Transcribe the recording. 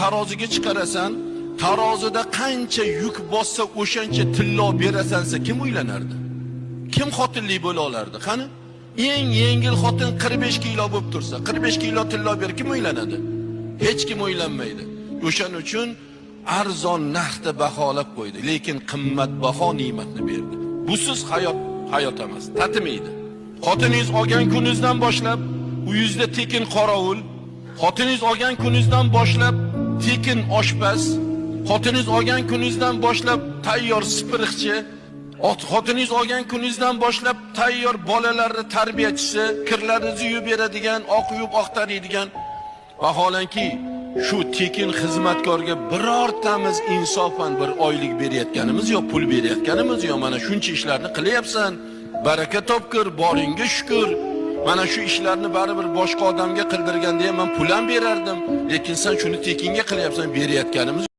Taroziga chiqarasan, tarozida qancha yuk bossa o'shancha tillo berasansa kim uylanardi? Kim xotinlik bo'la olardi? Qani? Eng yengil xotin 45 kilo bo'lib tursa, 45 kilo tillo ber kim uylanadi? Hech kim uylanmaydi. O'shaning uchun arzon narxda baholab qo'ydi, lekin qimmatbaho ne'matni berdi. Busiz hayot emas, tatimaydi. Xotiningiz olgan kuningizdan boshlab uyingizda tekin qorovul, xotiningiz olgan kuningizdan boshlab tekin oshpaz, xotiningiz olgan kuningizdan boshlab tayyor sipiriqchi, xotiningiz olgan kuningizdan boshlab tayyor bolalarni tarbiyachisi, kirlaringizni yuvib beradigan, oq yuvib oq taraydigan. Vaholanki shu tekin xizmatkorga birortamiz insofan bir oylik berayotganimiz yo pul berayotganimiz yo mana shuncha ishlarni qilyapsan, baraka topkir, boringga shukr. Mana shu ishlarni baribir boshqa odamga qildirganda ham men pul ham berardim, lekin sen shuni tekinga qilyapsan, berayotganimiz